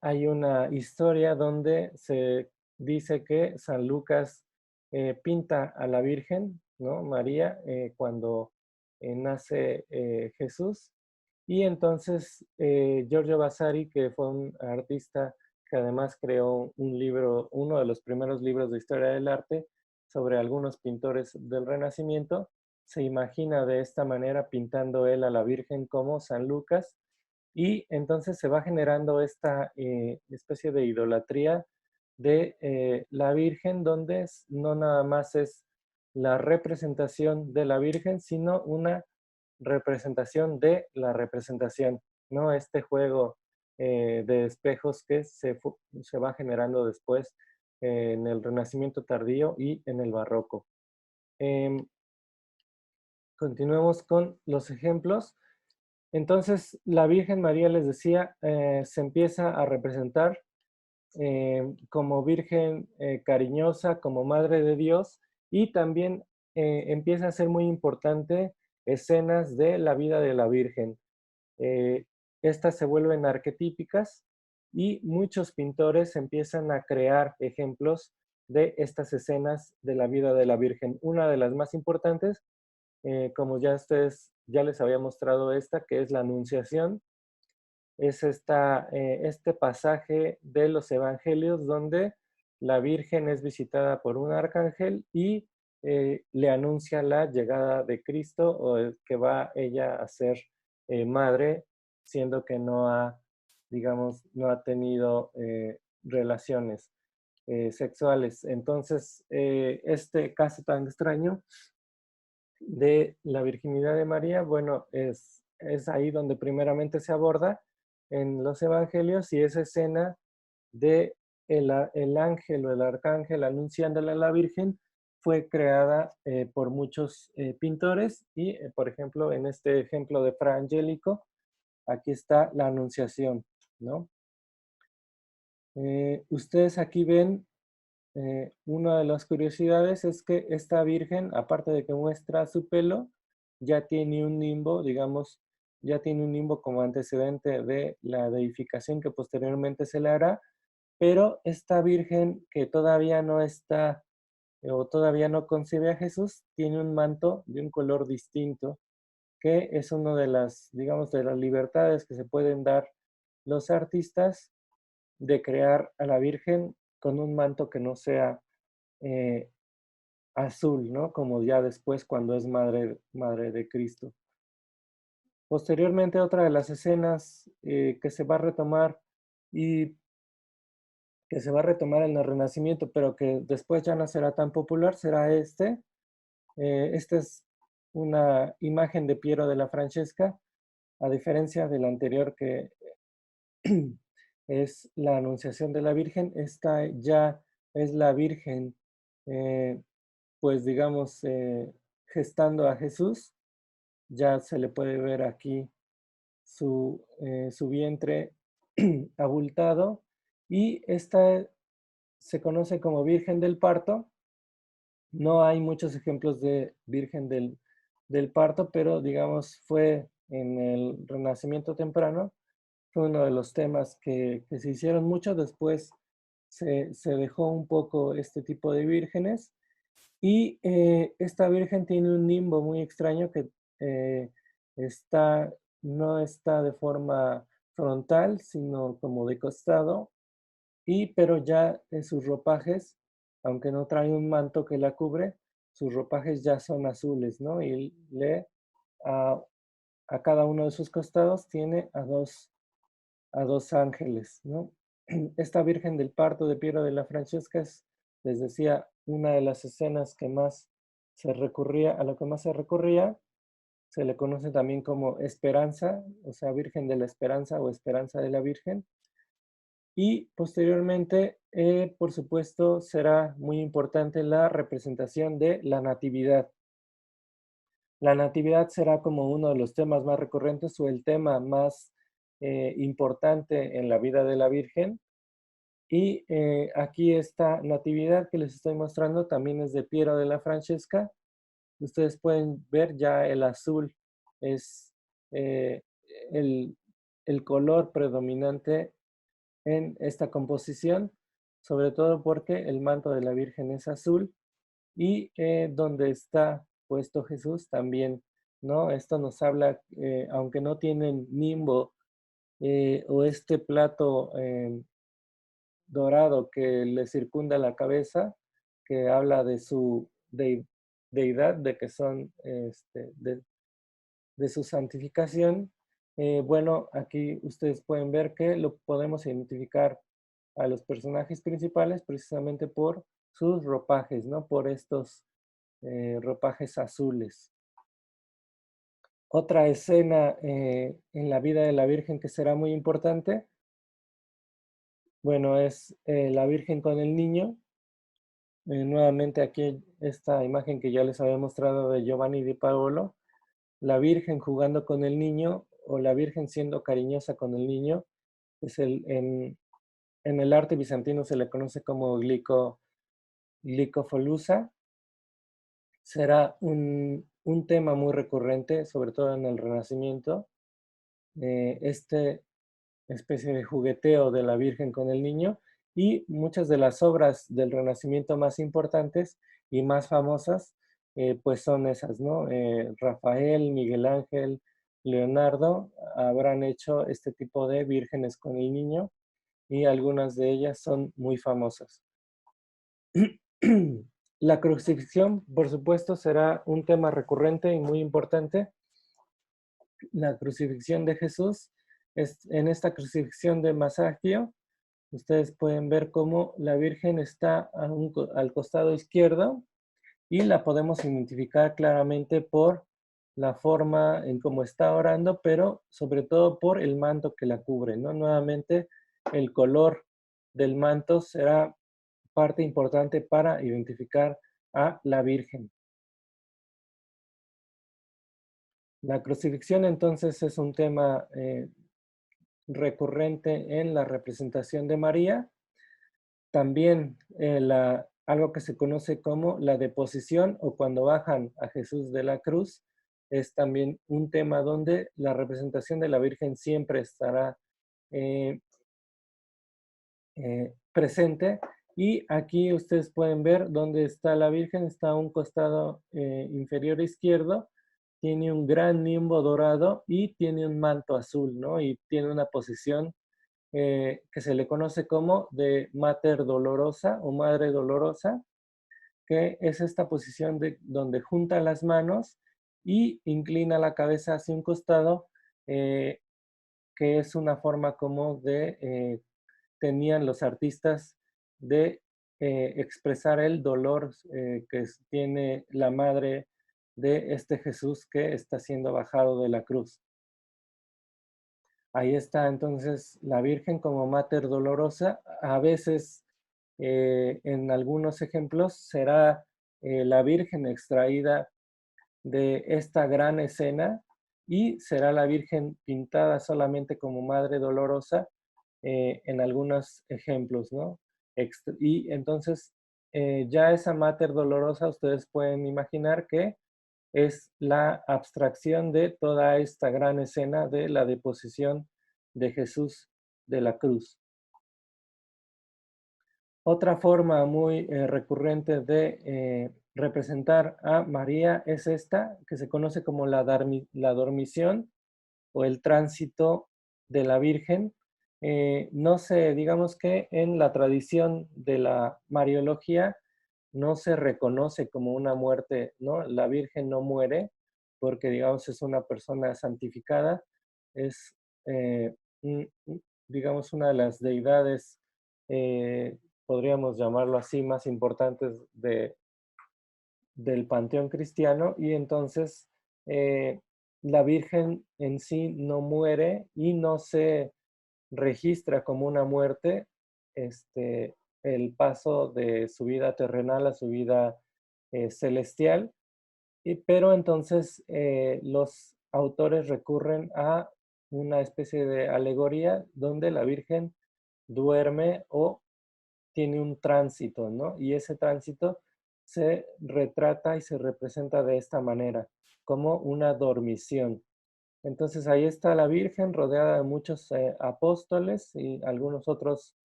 hay una historia donde se dice que San Lucas pinta a la Virgen, ¿no? María, cuando nace Jesús. Y entonces Giorgio Vasari, que fue un artista que además creó un libro, uno de los primeros libros de historia del arte sobre algunos pintores del Renacimiento, se imagina de esta manera pintando él a la Virgen como San Lucas, y entonces se va generando esta especie de idolatría de la Virgen, donde no nada más es la representación de la Virgen, sino una representación de la representación, ¿no? Este juego de espejos que se va generando después en el Renacimiento tardío y en el Barroco. Em, Continuemos con los ejemplos. Entonces, la Virgen María, les decía, se empieza a representar como Virgen cariñosa, como Madre de Dios, y también empieza a ser muy importante escenas de la vida de la Virgen. Eh, Estas se vuelven arquetípicas y muchos pintores empiezan a crear ejemplos de estas escenas de la vida de la Virgen. Una de las más importantes, como ya les había mostrado esta, que es la Anunciación, es este pasaje de los evangelios donde la Virgen es visitada por un arcángel y le anuncia la llegada de Cristo, o que va ella a ser madre, siendo que no ha, digamos, no ha tenido relaciones sexuales. Entonces, este caso tan extraño de la virginidad de María, bueno, es ahí donde primeramente se aborda en los evangelios, y esa escena de el ángel o el arcángel anunciándole a la Virgen fue creada por muchos pintores y, por ejemplo, en este ejemplo de Fra Angelico, aquí está la Anunciación, ¿no? Ustedes aquí ven, una de las curiosidades es que esta Virgen, aparte de que muestra su pelo, ya tiene un nimbo, digamos, ya tiene un nimbo como antecedente de la deificación que posteriormente se le hará, pero esta Virgen que todavía no está o todavía no concibe a Jesús, tiene un manto de un color distinto, que es una de las, digamos, de las libertades que se pueden dar los artistas de crear a la Virgen con un manto que no sea eh, azul, ¿no? Como ya después cuando es madre de Cristo. Posteriormente, otra de las escenas que se va a retomar y que se va a retomar en el Renacimiento, pero que después ya no será tan popular, será este. Esta es una imagen de Piero de la Francesca, a diferencia de la anterior que es la Anunciación de la Virgen. Esta ya es la Virgen, eh, pues digamos, gestando a Jesús. Ya se le puede ver aquí su vientre abultado, y esta se conoce como Virgen del Parto. No hay muchos ejemplos de Virgen del Parto, pero digamos fue en el Renacimiento temprano, fue uno de los temas que se hicieron mucho. Después se dejó un poco este tipo de vírgenes, y esta virgen tiene un nimbo muy extraño que eh, está, no está de forma frontal, sino como de costado, pero ya en sus ropajes, aunque no trae un manto que la cubre, sus ropajes ya son azules, ¿no? Y a, a cada uno de sus costados tiene a dos ángeles, ¿no? Esta Virgen del Parto de Piero de la Francesca es, les decía, una de las escenas que más se recurría, a lo que más se recurría. Se le conoce también como Esperanza, o sea, Virgen de la Esperanza o Esperanza de la Virgen. Y posteriormente, por supuesto, será muy importante la representación de la Natividad. La Natividad será como uno de los temas más recurrentes o el tema más importante en la vida de la Virgen. Y aquí esta Natividad que les estoy mostrando también es de Piero de la Francesca. Ustedes pueden ver ya el azul es eh, el, el color predominante en esta composición, sobre todo porque el manto de la Virgen es azul y donde está puesto Jesús también, ¿no? Esto nos habla, aunque no tienen nimbo o este plato dorado que le circunda la cabeza, que habla de su deidad, de que son, de su santificación. Bueno, aquí ustedes pueden ver que lo podemos identificar a los personajes principales precisamente por sus ropajes, ¿no? Por estos ropajes azules. Otra escena en la vida de la Virgen que será muy importante, bueno, es la Virgen con el niño. Nuevamente aquí esta imagen que ya les había mostrado de Giovanni di Paolo, la Virgen jugando con el niño o la Virgen siendo cariñosa con el niño, es en el arte bizantino se le conoce como glicofolusa. Será un tema muy recurrente, sobre todo en el Renacimiento, este especie de jugueteo de la Virgen con el niño y muchas de las obras del Renacimiento más importantes y más famosas, pues son esas, ¿no? Rafael, Miguel Ángel, Leonardo habrán hecho este tipo de vírgenes con el niño y algunas de ellas son muy famosas. La crucifixión, por supuesto, será un tema recurrente y muy importante. La crucifixión de Jesús, en esta crucifixión de Masagio, ustedes pueden ver cómo la Virgen está al costado izquierdo y la podemos identificar claramente por la forma en cómo está orando, pero sobre todo por el manto que la cubre, ¿no? Nuevamente, el color del manto será parte importante para identificar a la Virgen. La crucifixión entonces es un tema recurrente en la representación de María. También algo que se conoce como la deposición o cuando bajan a Jesús de la cruz es también un tema donde la representación de la Virgen siempre estará eh, presente. Y aquí ustedes pueden ver dónde está la Virgen, está a un costado inferior izquierdo, tiene un gran nimbo dorado y tiene un manto azul, ¿no? Y tiene una posición que se le conoce como de Mater Dolorosa o Madre Dolorosa, que es esta posición de donde junta las manos y inclina la cabeza hacia un costado, eh, que es una forma como tenían los artistas de expresar el dolor que tiene la madre de este Jesús que está siendo bajado de la cruz. Ahí está entonces la Virgen como Mater Dolorosa. A veces, en algunos ejemplos, será la Virgen extraída de esta gran escena y será la Virgen pintada solamente como Madre Dolorosa en algunos ejemplos, ¿no? Y entonces, ya esa Mater Dolorosa, ustedes pueden imaginar que es la abstracción de toda esta gran escena de la deposición de Jesús de la cruz. Otra forma muy recurrente de representar a María es esta, que se conoce como la dormición o el tránsito de la Virgen. No sé, digamos que en la tradición de la Mariología no se reconoce como una muerte, ¿no? La Virgen no muere porque, digamos, es una persona santificada, es, eh, digamos, una de las deidades podríamos llamarlo así, más importantes del panteón cristiano, y entonces eh, la Virgen en sí no muere y no se registra como una muerte el paso de su vida terrenal a su vida celestial, pero entonces los autores recurren a una especie de alegoría donde la Virgen duerme o tiene un tránsito, ¿no? Y ese tránsito se retrata y se representa de esta manera, como una dormición. Entonces ahí está la Virgen rodeada de muchos apóstoles y algunos otros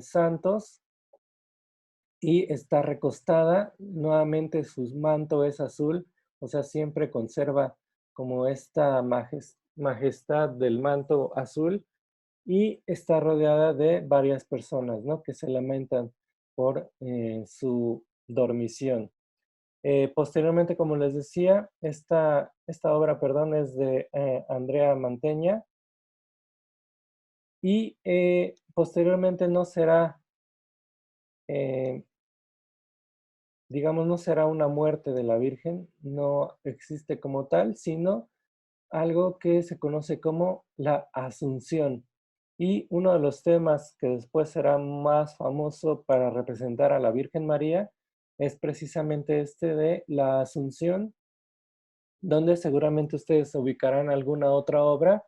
santos, y está recostada. Nuevamente su manto es azul, o sea, siempre conserva como esta majestad del manto azul, y está rodeada de varias personas, ¿no? Que se lamentan por su dormición. Posteriormente, como les decía, esta obra, perdón, es de Andrea Mantegna, y posteriormente no será, eh, digamos, no será una muerte de la Virgen, no existe como tal, sino algo que se conoce como la Asunción. Y uno de los temas que después será más famoso para representar a la Virgen María es precisamente este de la Asunción, donde seguramente ustedes ubicarán alguna otra obra.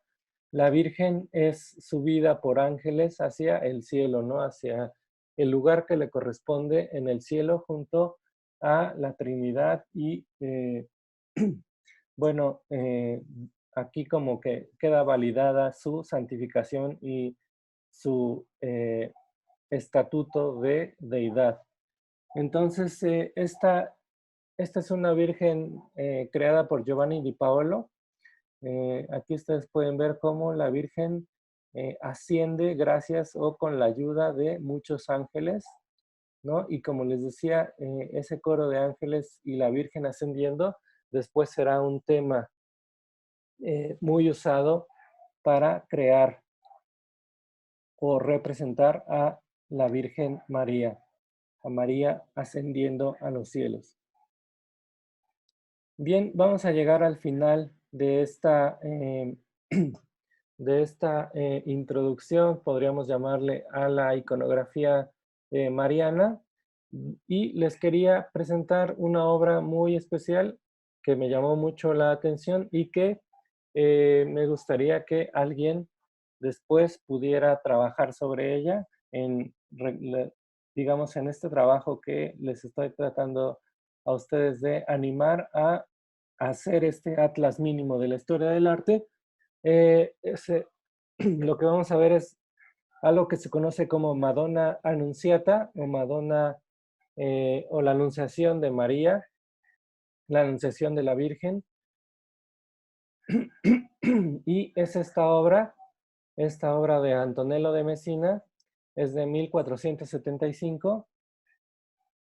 La Virgen es subida por ángeles hacia el cielo, ¿no? Hacia el lugar que le corresponde en el cielo junto a la Trinidad y bueno, aquí como que queda validada su santificación y su estatuto de deidad. Entonces, esta es una virgen creada por Giovanni di Paolo. Aquí ustedes pueden ver cómo la Virgen asciende gracias o con la ayuda de muchos ángeles, ¿no? Y como les decía, ese coro de ángeles y la Virgen ascendiendo después será un tema muy usado para crear o representar a la Virgen María, a María ascendiendo a los cielos. Bien, vamos a llegar al final de esta introducción, podríamos llamarle, a la iconografía mariana, y les quería presentar una obra muy especial que me llamó mucho la atención y que me gustaría que alguien después pudiera trabajar sobre ella digamos, en este trabajo que les estoy tratando a ustedes de animar a hacer este atlas mínimo de la historia del arte. Lo que vamos a ver es algo que se conoce como Madonna Annunziata o Madonna o la Anunciación de María, la Anunciación de la Virgen. Y es esta obra de Antonello de Messina, es de 1475,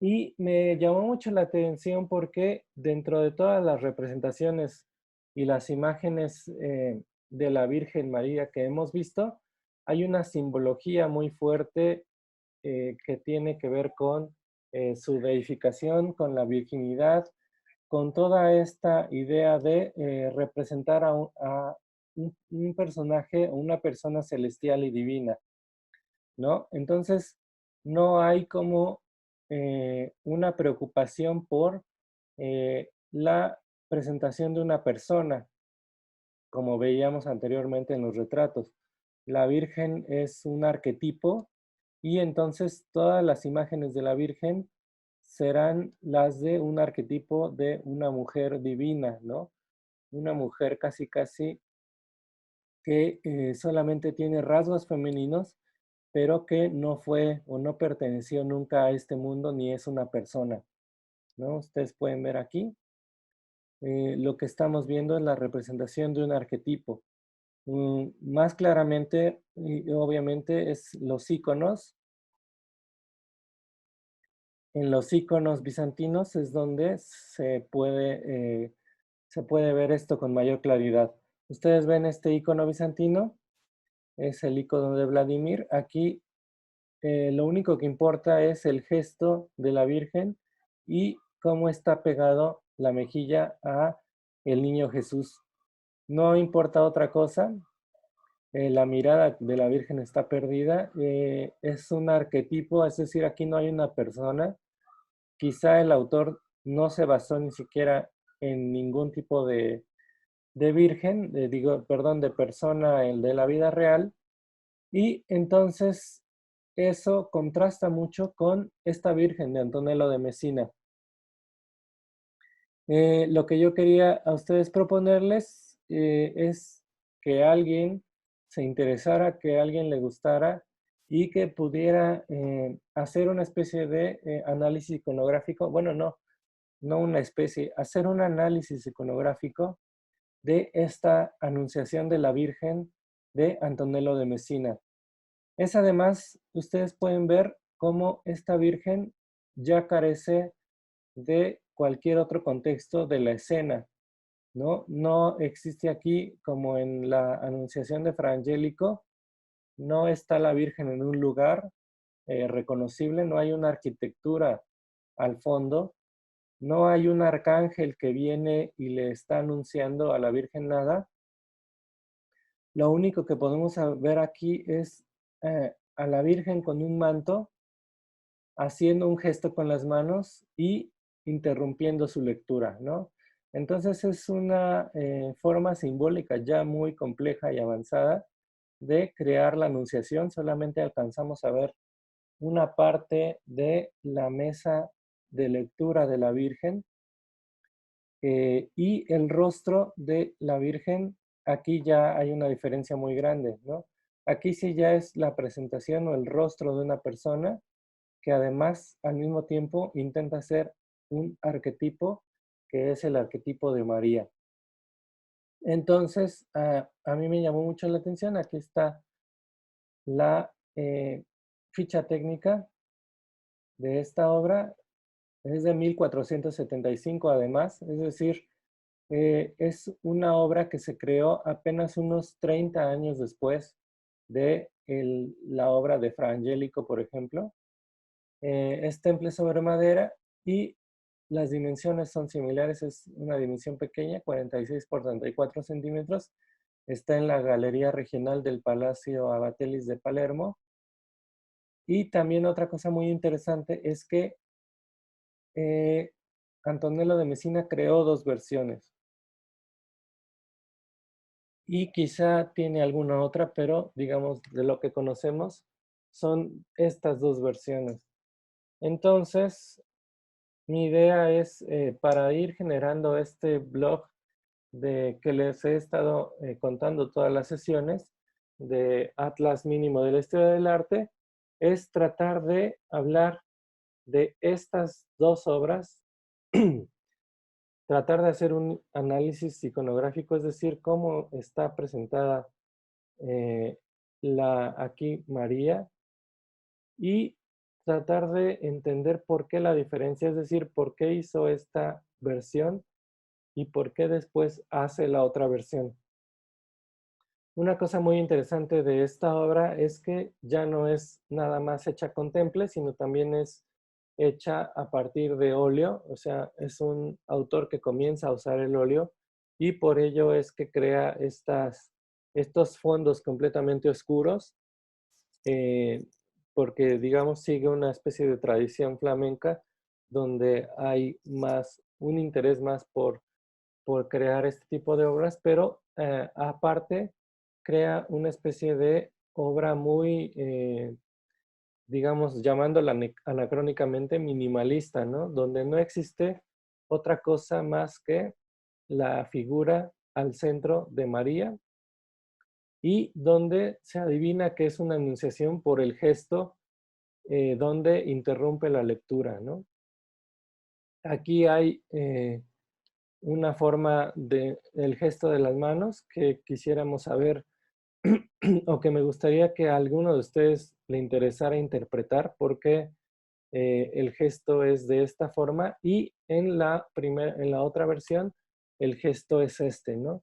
y me llamó mucho la atención porque dentro de todas las representaciones y las imágenes de la Virgen María que hemos visto, hay una simbología muy fuerte que tiene que ver con su deificación, con la virginidad, con toda esta idea de representar a un personaje, una persona celestial y divina, ¿no? Entonces, no hay como una preocupación por la presentación de una persona, como veíamos anteriormente en los retratos. La Virgen es un arquetipo, y entonces todas las imágenes de la Virgen serán las de un arquetipo de una mujer divina, ¿no? Una mujer casi casi que solamente tiene rasgos femeninos, pero que no fue o no perteneció nunca a este mundo ni es una persona, ¿no? Ustedes pueden ver aquí, lo que estamos viendo es la representación de un arquetipo. Más claramente, y obviamente, es los iconos. En los iconos bizantinos es donde se puede ver esto con mayor claridad. Ustedes ven este icono bizantino, es el icono de Vladimir. Aquí lo único que importa es el gesto de la Virgen y cómo está pegado la mejilla a el niño Jesús. No importa otra cosa, la mirada de la Virgen está perdida, es un arquetipo, es decir, aquí no hay una persona. Quizá el autor no se basó ni siquiera en ningún tipo de virgen, perdón, de persona, el de la vida real, y entonces eso contrasta mucho con esta Virgen de Antonello de Messina. Lo que yo quería a ustedes proponerles es que alguien se interesara, que alguien le gustara y que pudiera hacer una especie de análisis iconográfico, bueno, no una especie, hacer un análisis iconográfico de esta Anunciación de la Virgen de Antonello de Messina. Es además, ustedes pueden ver cómo esta Virgen ya carece de cualquier otro contexto de la escena, ¿no? No existe aquí, como en la Anunciación de Fra Angelico, no está la Virgen en un lugar reconocible, no hay una arquitectura al fondo, no hay un arcángel que viene y le está anunciando a la Virgen nada. Lo único que podemos ver aquí es a la Virgen con un manto, haciendo un gesto con las manos y interrumpiendo su lectura, ¿no? Entonces es una forma simbólica ya muy compleja y avanzada de crear la anunciación. Solamente alcanzamos a ver una parte de la mesa de lectura de la Virgen y el rostro de la Virgen. Aquí ya hay una diferencia muy grande, ¿no? Aquí sí ya es la presentación o el rostro de una persona que además al mismo tiempo intenta ser un arquetipo que es el arquetipo de María. Entonces, a mí me llamó mucho la atención, aquí está la ficha técnica de esta obra, es de 1475 además, es decir, es una obra que se creó apenas unos 30 años después de la obra de Fra Angelico, por ejemplo. Es temple sobre madera y las dimensiones son similares, es una dimensión pequeña, 46 por 34 centímetros. Está en la Galería Regional del Palacio Abatelis de Palermo. Y también otra cosa muy interesante es que eh, Antonello de Messina creó dos versiones. Y quizá tiene alguna otra, pero digamos de lo que conocemos son estas dos versiones. Entonces, mi idea es para ir generando este blog de que les he estado contando todas las sesiones de Atlas Mínimo de la Historia del Arte, es tratar de hablar de estas dos obras, tratar de hacer un análisis iconográfico, es decir, cómo está presentada eh, aquí María y tratar de entender por qué la diferencia, es decir, por qué hizo esta versión y por qué después hace la otra versión. Una cosa muy interesante de esta obra es que ya no es nada más hecha con temple, sino también es hecha a partir de óleo, o sea, es un autor que comienza a usar el óleo y por ello es que crea estos fondos completamente oscuros, eh, porque digamos sigue una especie de tradición flamenca donde hay un interés más por crear este tipo de obras, pero aparte crea una especie de obra muy, digamos, llamándola anacrónicamente minimalista, ¿no? Donde no existe otra cosa más que la figura al centro de María y donde se adivina que es una anunciación por el gesto donde interrumpe la lectura, ¿no? Aquí hay una forma del gesto de las manos que quisiéramos saber o que me gustaría que a alguno de ustedes le interesara interpretar porque el gesto es de esta forma y en la otra versión el gesto es este, ¿no?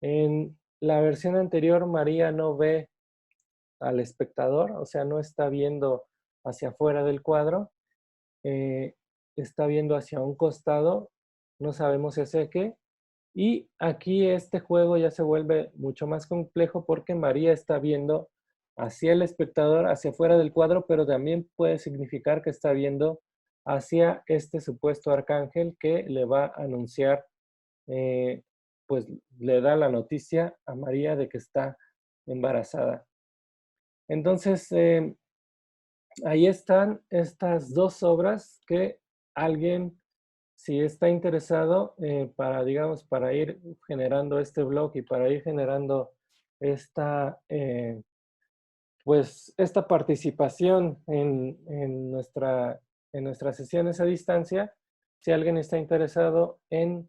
En la versión anterior María no ve al espectador, o sea, no está viendo hacia afuera del cuadro, eh, está viendo hacia un costado, no sabemos hacia qué, y aquí este juego ya se vuelve mucho más complejo porque María está viendo hacia el espectador, hacia afuera del cuadro, pero también puede significar que está viendo hacia este supuesto arcángel que le va a anunciar, eh, pues le da la noticia a María de que está embarazada. Entonces, ahí están estas dos obras que alguien, si está interesado para, digamos, para ir generando este blog y para ir generando esta, pues, esta participación en nuestras sesiones a distancia, si alguien está interesado en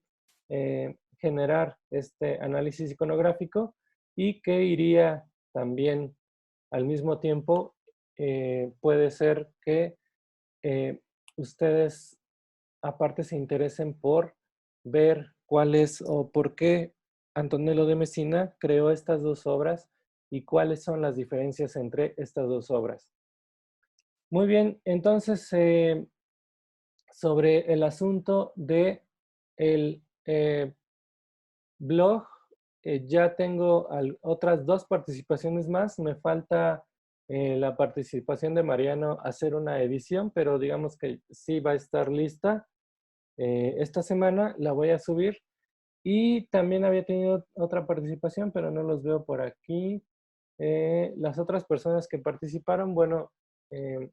generar este análisis iconográfico y que iría también al mismo tiempo, puede ser que ustedes aparte se interesen por ver cuál es o por qué Antonello de Messina creó estas dos obras y cuáles son las diferencias entre estas dos obras. Muy bien, entonces sobre el asunto de el blog, ya tengo otras dos participaciones más. Me falta la participación de Mariano hacer una edición, pero digamos que sí va a estar lista. Esta semana la voy a subir y también había tenido otra participación, pero no los veo por aquí. Las otras personas que participaron, bueno, eh,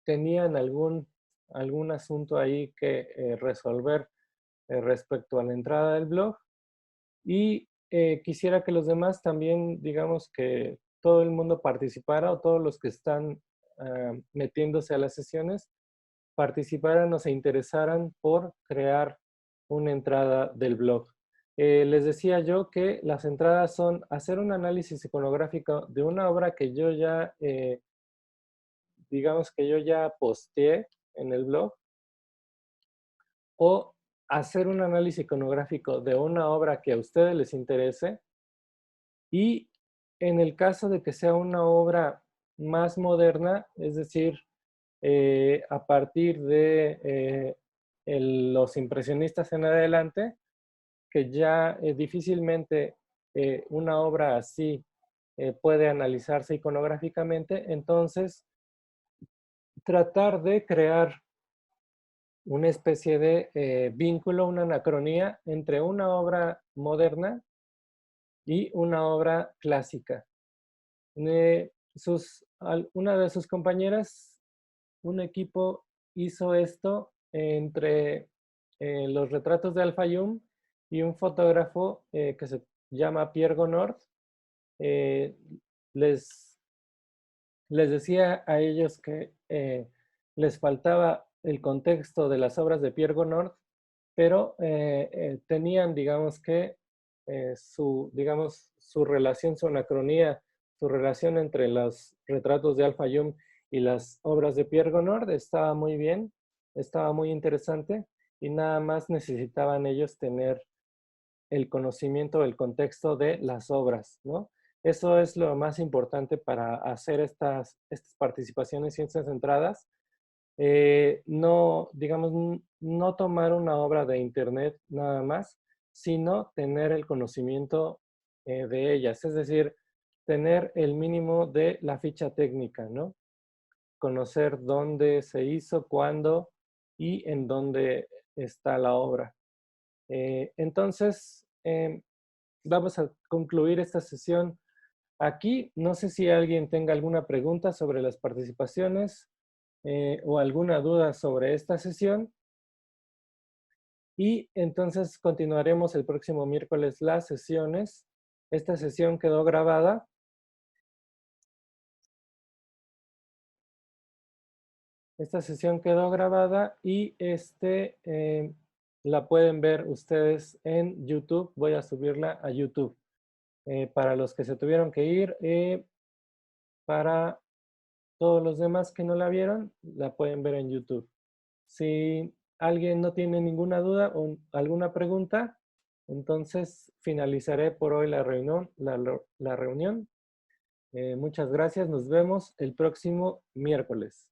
tenían algún asunto ahí que resolver respecto a la entrada del blog y quisiera que los demás también, digamos que todo el mundo participara o todos los que están metiéndose a las sesiones participaran o se interesaran por crear una entrada del blog. Les decía yo que las entradas son hacer un análisis iconográfico de una obra que yo ya, digamos que yo ya posteé en el blog, o hacer un análisis iconográfico de una obra que a ustedes les interese, y en el caso de que sea una obra más moderna, es decir, a partir de los impresionistas en adelante, que ya difícilmente una obra así puede analizarse iconográficamente, entonces tratar de crear una especie de vínculo, una anacronía entre una obra moderna y una obra clásica. Una de sus compañeras, un equipo hizo esto entre los retratos de Al-Fayum y un fotógrafo que se llama Pierre Gonord. Eh, les, les decía a ellos que les faltaba el contexto de las obras de Pierre Gonord, pero tenían, digamos que, su relación, su anacronía, su relación entre los retratos de Al-Fayum y las obras de Pierre Gonord estaba muy bien, estaba muy interesante y nada más necesitaban ellos tener el conocimiento, el contexto de las obras, ¿no? Eso es lo más importante para hacer estas participaciones y estas entradas. No, digamos, no tomar una obra de internet nada más, sino tener el conocimiento de ellas, es decir, tener el mínimo de la ficha técnica, ¿no? Conocer dónde se hizo, cuándo y en dónde está la obra. Entonces, vamos a concluir esta sesión aquí. No sé si alguien tenga alguna pregunta sobre las participaciones o alguna duda sobre esta sesión. Y entonces continuaremos el próximo miércoles las sesiones. Esta sesión quedó grabada. Esta sesión quedó grabada y la pueden ver ustedes en YouTube. Voy a subirla a YouTube. Para los que se tuvieron que ir, para todos los demás que no la vieron, la pueden ver en YouTube. Si alguien no tiene ninguna duda o alguna pregunta, entonces finalizaré por hoy la reunión. Muchas gracias. Nos vemos el próximo miércoles.